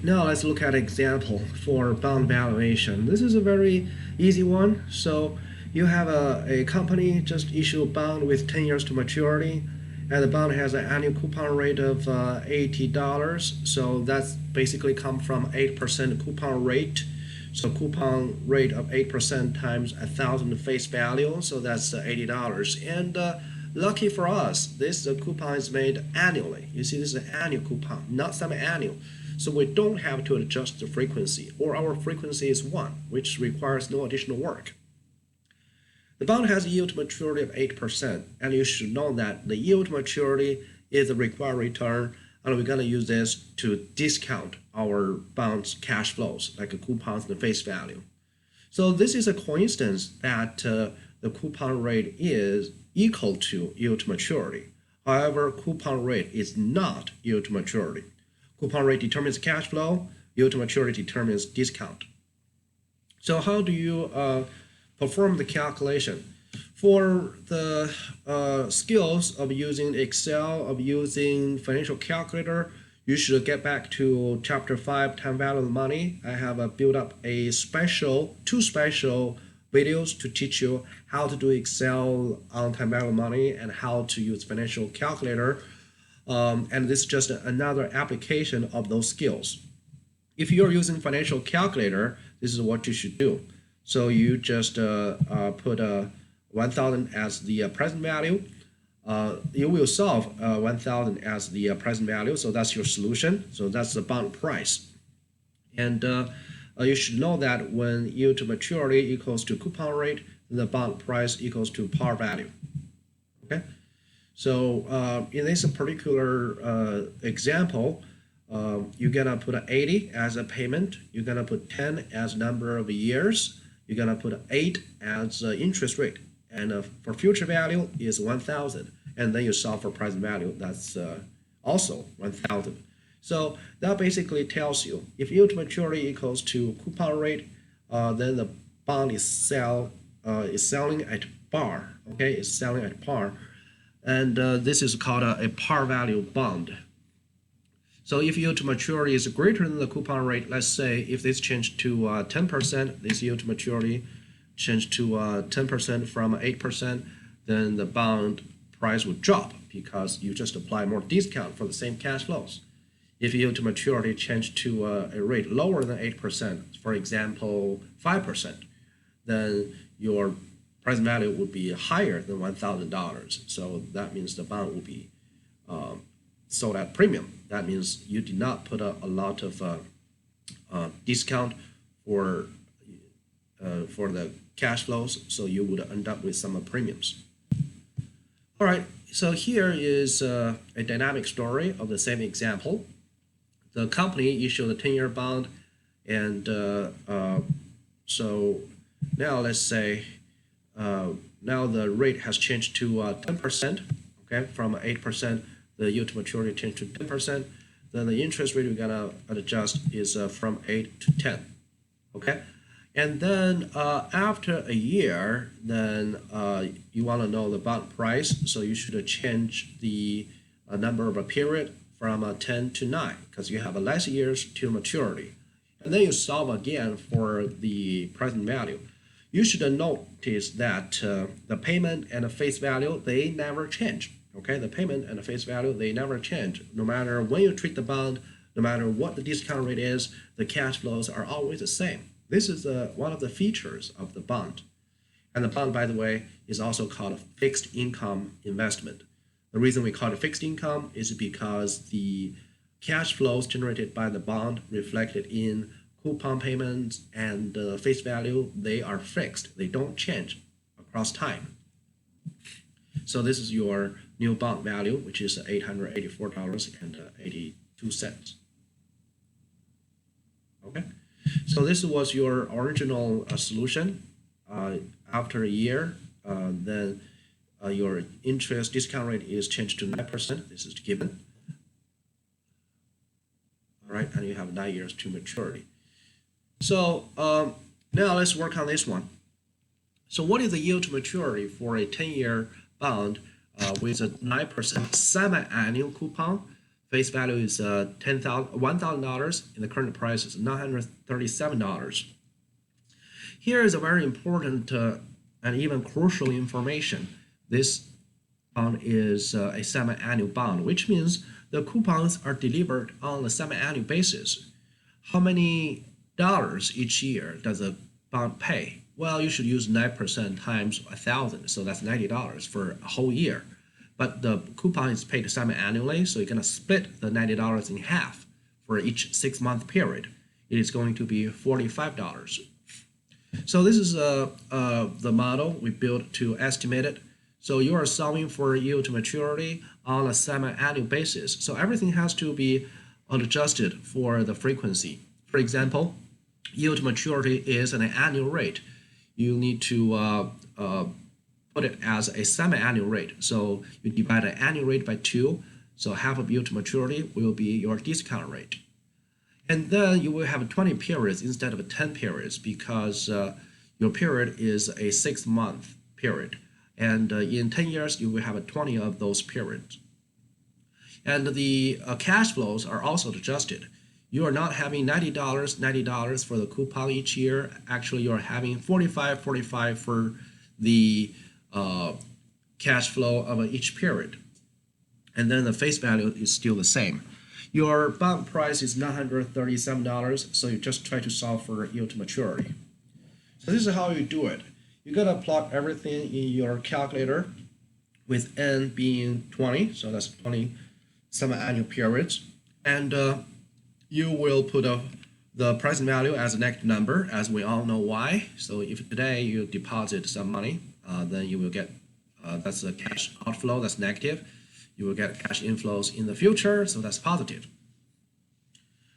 Now let's look at an example for bond valuation. This is a very easy one. So you have a company just issue a bond with 10 years to maturity, and the bond has an annual coupon rate of $80. So that's basically come from 8% coupon rate. So coupon rate of 8% times 1,000 face value, so that's $80. And lucky for us, this coupon is made annually. You see, this is an annual coupon, not semi-annual. So we don't have to adjust the frequency, or our frequency is 1, which requires no additional work. The bond has a yield to maturity of 8%, and you should know that the yield to maturity is the required return, and we're going to use this to discount our bond's cash flows, like coupons and face value. So this is a coincidence that the coupon rate is equal to yield to maturity. However, coupon rate is not yield to maturity. Coupon rate determines cash flow, yield to maturity determines discount. So how do you perform the calculation? For the skills of using Excel, of using financial calculator, you should get back to chapter 5, time value of money. I have built up two special videos to teach you how to do Excel on time value of money and how to use financial calculator. And this is just another application of those skills. If you're using financial calculator, this is what you should do. So you just put 1,000 as the present value. You will solve 1,000 as the present value, so that's your solution. So that's the bond price. And you should know that when yield to maturity equals to coupon rate, the bond price equals to par value. Okay. So in this particular example, you're gonna put 80 as a payment. You're gonna put 10 as number of years. You're gonna put 8 as interest rate, and for future value is 1,000. And then you solve for present value. That's also 1,000. So that basically tells you if yield to maturity equals to coupon rate, then the bond is selling at par. Okay, it's selling at par. And this is called a par value bond. So if yield to maturity is greater than the coupon rate, let's say if this changed to 10%, this yield to maturity changed to 10% from 8%, then the bond price would drop because you just apply more discount for the same cash flows. If yield to maturity changed to a rate lower than 8%, for example, 5%, then your present value would be higher than $1,000. So that means the bond will be sold at premium. That means you did not put a lot of discount for the cash flows, so you would end up with some premiums. All right, so here is a dynamic story of the same example. The company issued a 10-year bond, and so now let's say now the rate has changed to 10%, okay, from 8%, the yield to maturity changed to 10%, then the interest rate we're gonna adjust is from 8 to 10, okay? And then after a year, then you wanna know the bond price, so you should change the number of a period from 10 to 9, because you have less years to maturity. And then you solve again for the present value. You should notice that the payment and the face value, they never change. Okay, the payment and the face value, they never change. No matter when you treat the bond, no matter what the discount rate is, the cash flows are always the same. This is one of the features of the bond. And the bond, by the way, is also called a fixed income investment. The reason we call it fixed income is because the cash flows generated by the bond reflected in coupon payments and face value, they are fixed. They don't change across time. So this is your new bond value, which is $884.82. Okay, so this was your original solution. After a year, then your interest discount rate is changed to 9%. This is given. All right, and you have 9 years to maturity. So now let's work on this one. So what is the yield to maturity for a 10-year bond with a 9% semi-annual coupon? Face value is $1,000, and the current price is $937. Here is a very important and even crucial information. This bond is a semi-annual bond, which means the coupons are delivered on a semi-annual basis. How many dollars each year does a bond pay? Well, you should use 9% times 1,000, so that's $90 for a whole year. But the coupon is paid semi-annually, so you're going to split the $90 in half for each 6-month period. It is going to be $45. So this is the model we built to estimate it. So you are solving for yield to maturity on a semi-annual basis. So everything has to be adjusted for the frequency. For example, yield to maturity is an annual rate. You need to put it as a semi-annual rate. So you divide the annual rate by 2. So half of yield to maturity will be your discount rate. And then you will have 20 periods instead of 10 periods because your period is a 6-month period. And in 10 years, you will have 20 of those periods. And the cash flows are also adjusted. You are not having $90 for the coupon each year. Actually, you are having $45 for the cash flow of each period. And then the face value is still the same. Your bond price is $937, so you just try to solve for yield to maturity. So this is how you do it. You gotta plot everything in your calculator with n being 20, so that's 20 semi-annual periods. And you will put the present value as a negative number, as we all know why. So if today you deposit some money, then you will get, that's a cash outflow, that's negative. You will get cash inflows in the future, so that's positive.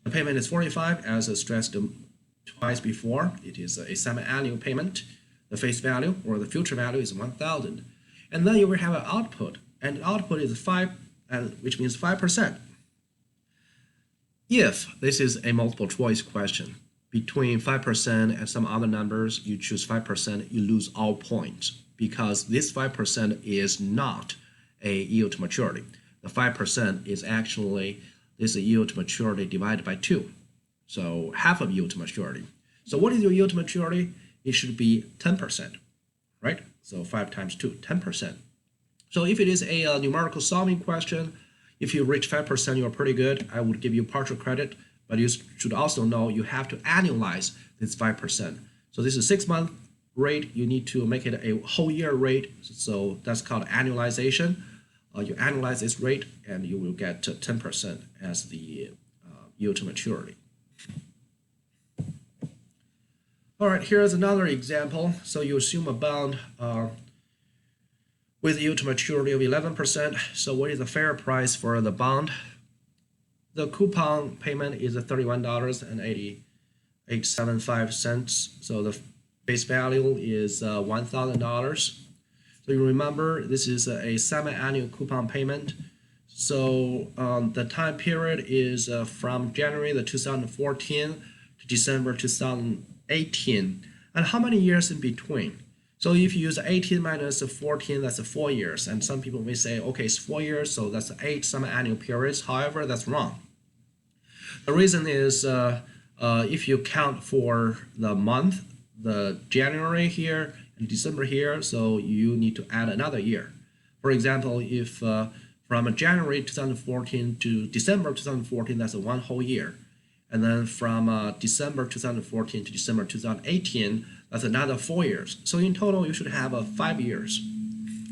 The payment is 45, as stressed twice before. It is a semi-annual payment. The face value or the future value is 1,000. And then you will have an output, and the output is 5, which means 5%. If this is a multiple choice question, between 5% and some other numbers, you choose 5%, you lose all points because this 5% is not a yield to maturity. The 5% is actually this yield to maturity divided by 2. So half of yield to maturity. So what is your yield to maturity? It should be 10%, right? So 5 times 2, 10%. So if it is a numerical solving question, if you reach 5%, you're pretty good. I would give you partial credit, but you should also know you have to annualize this 5%. So this is 6-month rate. You need to make it a whole year rate. So that's called annualization. You annualize this rate, and you will get 10% as the yield to maturity. All right, here's another example. So you assume a bond with yield to maturity of 11%. So what is the fair price for the bond? The coupon payment is $31.875. So the face value is $1,000. So you remember this is a semi-annual coupon payment. So the time period is from January 2014 to December 2018. And how many years in between? So if you use 18 minus 14, that's 4 years. And some people may say, okay, it's 4 years, so that's 8 semi-annual periods. However, that's wrong. The reason is if you count for the month, the January here and December here, so you need to add another year. For example, if from January 2014 to December 2014, that's one whole year. And then from December 2014 to December 2018, that's another 4 years. So in total, you should have 5 years.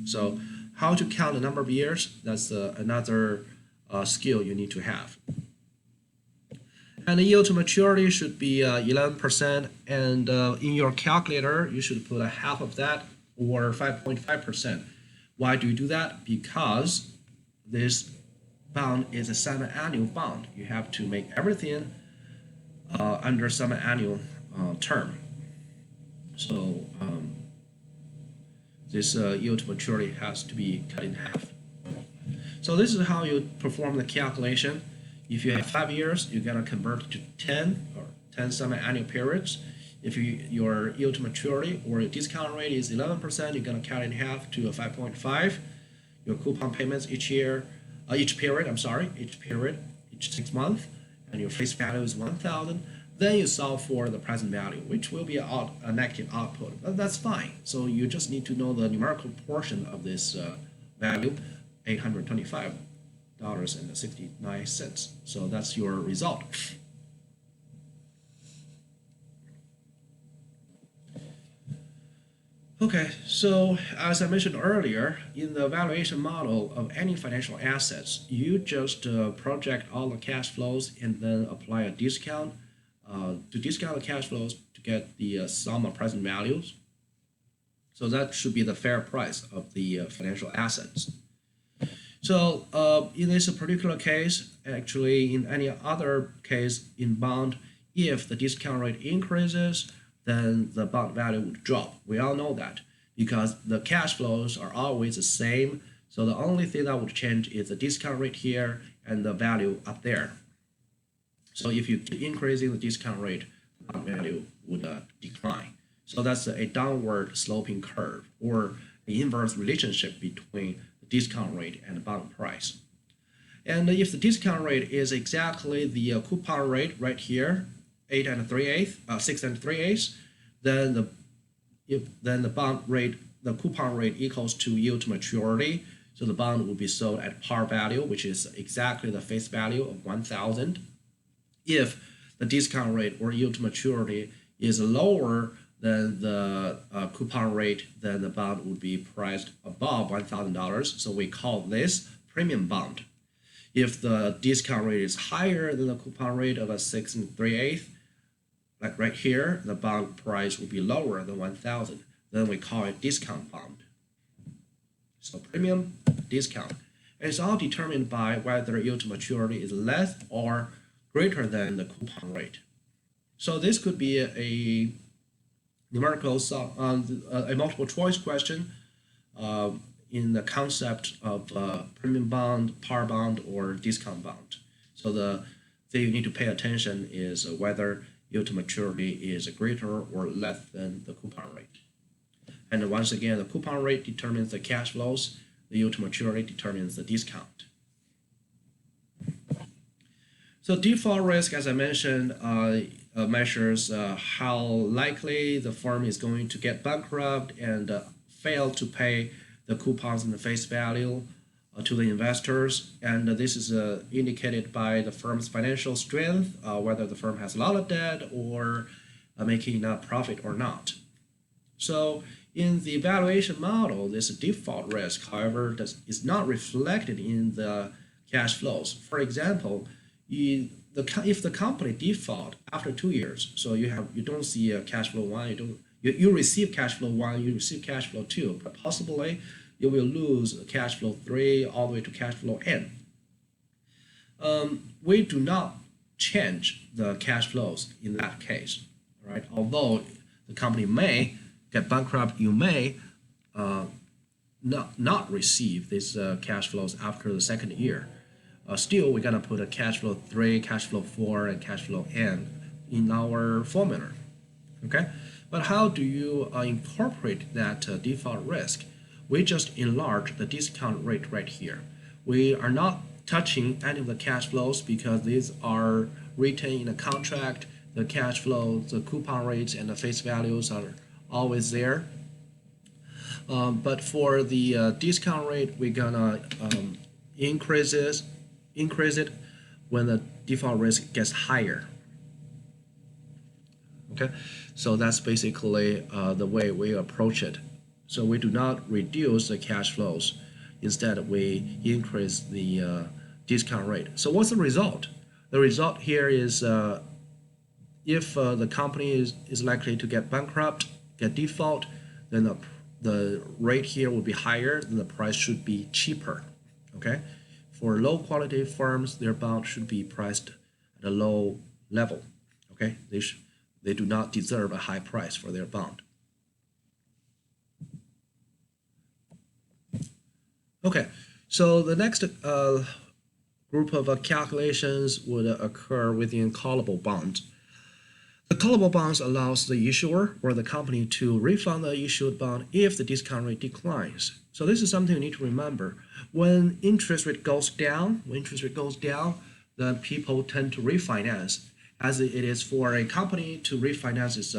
So how to count the number of years, that's another skill you need to have. And the yield to maturity should be 11%. And in your calculator, you should put half of that, or 5.5%. Why do you do that? Because this bond is a semi-annual bond. You have to make everything under semi-annual term. So this yield to maturity has to be cut in half. So this is how you perform the calculation. If you have 5 years, you're going to convert to 10 or 10 semi-annual periods. If your yield to maturity or your discount rate is 11%, you're going to cut in half to a 5.5. Your coupon payments each year each period, each 6 months, and your face value is 1,000, then you solve for the present value, which will be a negative output. But that's fine. So you just need to know the numerical portion of this value, $825.69. So that's your result. Okay, so as I mentioned earlier, in the valuation model of any financial assets, you just project all the cash flows and then apply a discount to discount the cash flows to get the sum of present values. So that should be the fair price of the financial assets. So in this particular case, actually in any other case in bond, if the discount rate increases, then the bond value would drop. We all know that because the cash flows are always the same. So the only thing that would change is the discount rate here and the value up there. So if you keep increasing the discount rate, the bond value would decline. So that's a downward sloping curve or the inverse relationship between the discount rate and the bond price. And if the discount rate is exactly the coupon rate right here, 6 3/8, then the bond rate, the coupon rate equals to yield to maturity. So the bond will be sold at par value, which is exactly the face value of 1,000. If the discount rate or yield to maturity is lower than the coupon rate, then the bond would be priced above $1,000. So we call this premium bond. If the discount rate is higher than the coupon rate of a 6 3/8, like right here, the bond price will be lower than 1,000. Then we call it discount bond. So premium, discount. And it's all determined by whether yield to maturity is less or greater than the coupon rate. So this could be a numerical, a multiple choice question in the concept of premium bond, par bond, or discount bond. So the thing you need to pay attention is whether yield to maturity is greater or less than the coupon rate. And once again, the coupon rate determines the cash flows, the yield to maturity determines the discount. So default risk, as I mentioned, measures how likely the firm is going to get bankrupt and fail to pay the coupons and the face value to the investors, and this is indicated by the firm's financial strength, whether the firm has a lot of debt or making enough profit or not. So in the valuation model, this default risk, however, is not reflected in the cash flows. For example, if the company default after 2 years, so you don't see a cash flow 1, you receive cash flow 1, you receive cash flow 2, but possibly you will lose cash flow 3 all the way to cash flow n. We do not change the cash flows in that case, right? Although the company may get bankrupt, you may not receive these cash flows after the second year. Still, we're gonna put a cash flow 3, cash flow 4, and cash flow n in our formula, okay? But how do you incorporate that default risk? We just enlarge the discount rate right here. We are not touching any of the cash flows because these are written in a contract. The cash flows, the coupon rates, and the face values are always there. But for the discount rate, we're gonna increase it when the default risk gets higher. Okay, so that's basically the way we approach it. So we do not reduce the cash flows. Instead, we increase the discount rate. So what's the result? The result here is if the company is likely to get bankrupt, get default, then the rate here will be higher, then the price should be cheaper. Okay, for low quality firms, their bond should be priced at a low level. Okay, they do not deserve a high price for their bond. Okay, so the next group of calculations would occur within callable bonds. The callable bonds allows the issuer or the company to refund the issued bond if the discount rate declines. So this is something you need to remember. When interest rate goes down, then people tend to refinance, as it is for a company to refinance its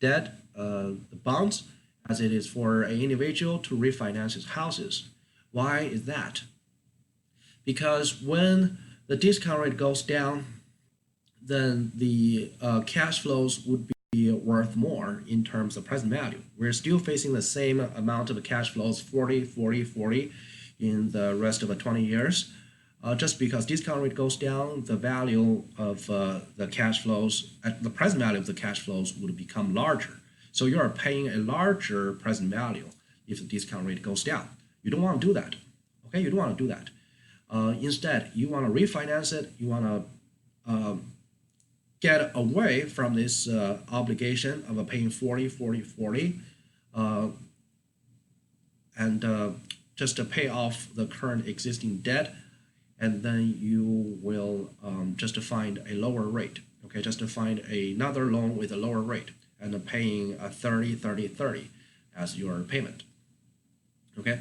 debt, the bonds, as it is for an individual to refinance his houses. Why is that? Because when the discount rate goes down, then the cash flows would be worth more in terms of present value. We're still facing the same amount of cash flows, 40, 40, 40 in the rest of 20 years. Just because discount rate goes down, the value of the cash flows, the present value of the cash flows would become larger. So you are paying a larger present value if the discount rate goes down. You don't want to do that. Okay, you don't want to do that. Instead, you want to refinance it. You want to get away from this obligation of paying 40, 40, 40, and just to pay off the current existing debt, and then you will just find a lower rate. Okay, just to find another loan with a lower rate and paying a 30, 30, 30 as your payment. Okay,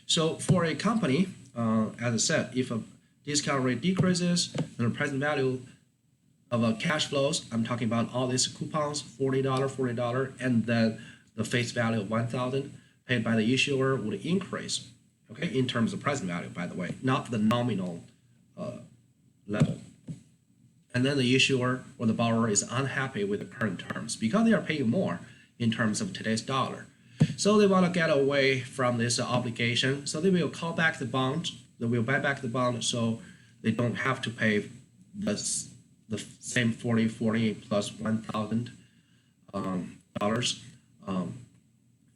so for a company, as I said, if a discount rate decreases, then the present value of cash flows, I'm talking about all these coupons, $40, $40, and then the face value of 1,000 paid by the issuer would increase, okay, in terms of present value, by the way, not the nominal level. And then the issuer or the borrower is unhappy with the current terms because they are paying more in terms of today's dollar. So they want to get away from this obligation. So they will call back the bond. They will buy back the bond so they don't have to pay the same 40, 40 plus $1,000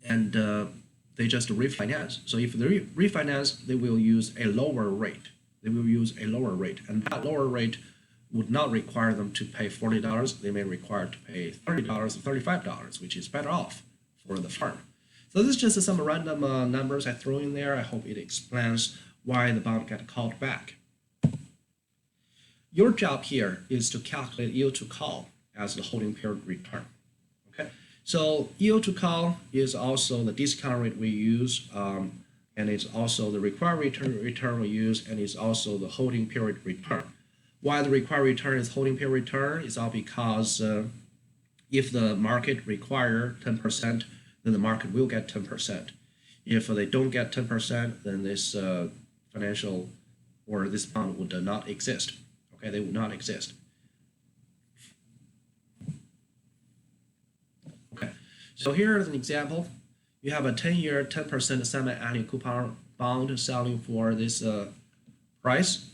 and they just refinance. So if they refinance, they will use a lower rate. And that lower rate would not require them to pay $40. They may require to pay $30 or $35, which is better off for the firm. So this is just some random numbers I throw in there. I hope it explains why the bond got called back. Your job here is to calculate yield to call as the holding period return. Okay, so yield to call is also the discount rate we use, and it's also the required return we use, and it's also the holding period return. Why the required return is holding period return is all because if the market require 10%, then the market will get 10%. If they don't get 10%, then this financial or this bond would not exist. Okay, they would not exist. Okay, so here is an example. You have a 10-year, 10% semi-annual coupon bond selling for this price.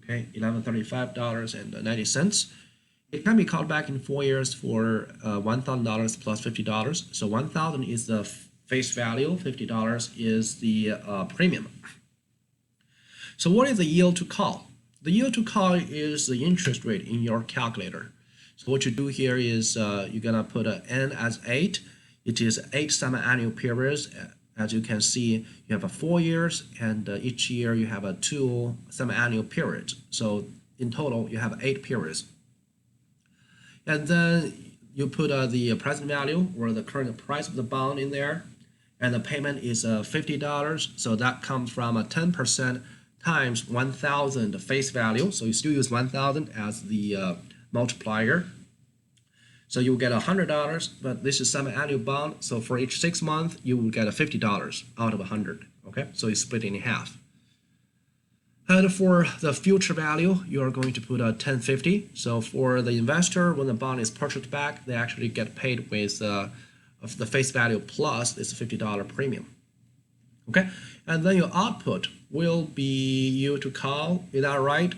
Okay, $1,135.90. It can be called back in 4 years for $1,000 plus $50. So $1,000 is the face value, $50 is the premium. So what is the yield to call? The yield to call is the interest rate in your calculator. So what you do here is you're gonna put an N as 8. It is 8 semi-annual periods. As you can see, you have 4 years, and each year you have 2 semi-annual periods. So in total, you have 8 periods. And then you put the present value or the current price of the bond in there, and the payment is $50. So that comes from 10% times 1,000 face value. So you still use 1,000 as the multiplier. So you will get $100, but this is semi-annual bond. So for each 6 months, you will get $50 out of 100. Okay, so you split it in half. And for the future value, you are going to put 1050. So for the investor, when the bond is purchased back, they actually get paid with the face value plus this $50 premium. Okay, and then your output will be yield to call. Is that right?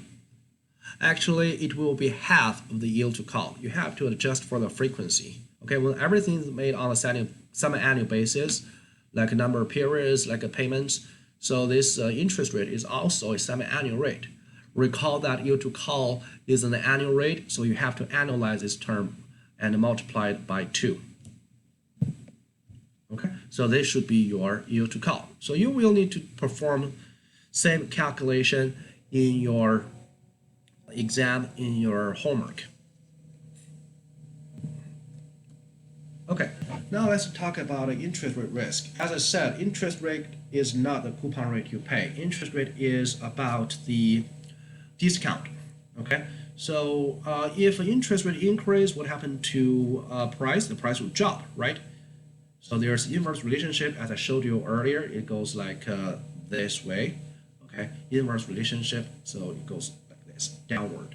Actually, it will be half of the yield to call. You have to adjust for the frequency. Okay, when everything is made on a semi-annual basis, like a number of periods, like a payments, so this interest rate is also a semi-annual rate. Recall that yield to call is an annual rate, so you have to annualize this term and multiply it by 2. Okay, so this should be your yield to call. So you will need to perform same calculation in your exam, in your homework. Okay, now let's talk about interest rate risk. As I said, interest rate is not the coupon rate you pay. Interest rate is about the discount. Okay, so if interest rate increase, what happened to price? The price will drop, right? So there's inverse relationship, as I showed you earlier. It goes like this way. Okay, inverse relationship. So it goes like this, downward.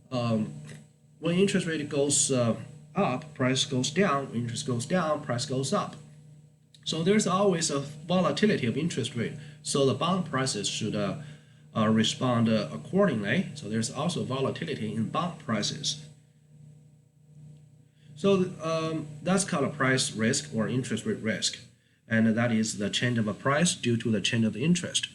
When interest rate goes up, price goes down. When interest goes down, price goes up. So there's always a volatility of interest rate. So the bond prices should respond accordingly. So there's also volatility in bond prices. So that's called a price risk or interest rate risk. And that is the change of a price due to the change of the interest.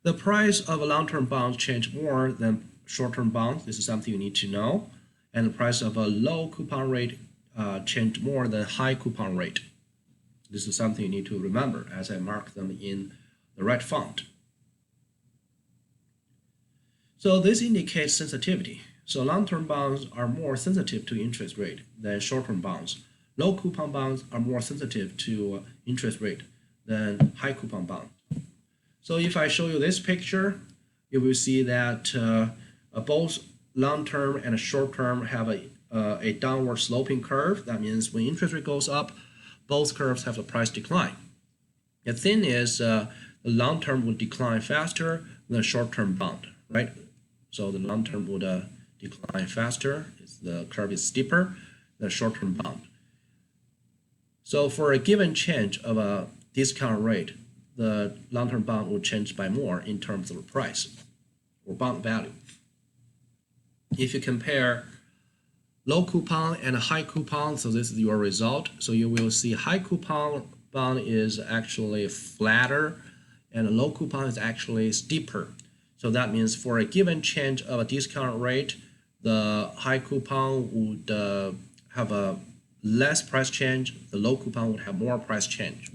The price of long-term bonds change more than short-term bonds. This is something you need to know. And the price of a low coupon rate change more than high coupon rate. This is something you need to remember as I mark them in the right font. So this indicates sensitivity. So long-term bonds are more sensitive to interest rate than short-term bonds. Low coupon bonds are more sensitive to interest rate than high coupon bonds. So if I show you this picture, you will see that both long-term and short-term have a downward sloping curve. That means when interest rate goes up, both curves have a price decline. The thing is, the long-term would decline faster than the short-term bond, right? So the long-term would decline faster. The curve is steeper than short-term bond. So for a given change of a discount rate, the long-term bond will change by more in terms of the price or bond value. If you compare low coupon and high coupon, so this is your result. So you will see high coupon bond is actually flatter and low coupon is actually steeper. So that means for a given change of a discount rate, the high coupon would have a less price change, the low coupon would have more price change.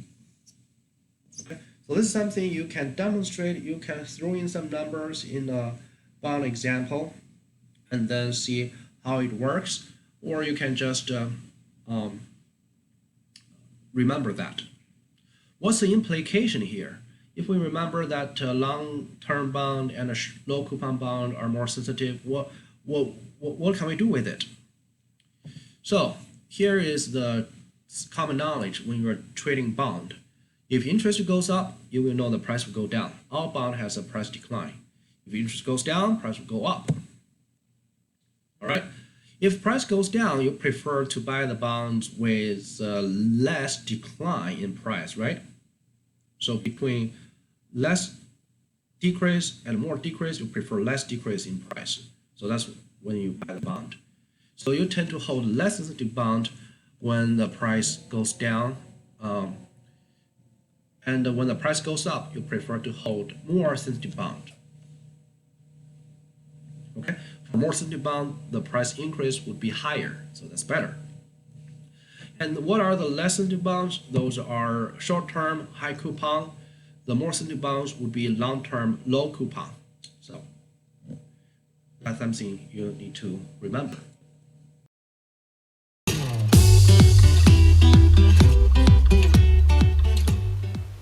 Okay. So this is something you can demonstrate. You can throw in some numbers in a bond example and then see how it works, or you can just remember that. What's the implication here? If we remember that long-term bond and a low coupon bond are more sensitive, what can we do with it? So here is the common knowledge when you're trading bond. If interest goes up, you will know the price will go down. All bond has a price decline. If interest goes down, price will go up. All right. If price goes down, you prefer to buy the bonds with less decline in price, right? So between less decrease and more decrease, you prefer less decrease in price. So that's when you buy the bond. So you tend to hold less sensitive bond when the price goes down. And when the price goes up, you prefer to hold more sensitive bond. Okay, for more sensitive bond, the price increase would be higher, so that's better. And what are the less sensitive bonds? Those are short-term, high coupon. The more sensitive bonds would be long-term, low coupon. So that's something you need to remember.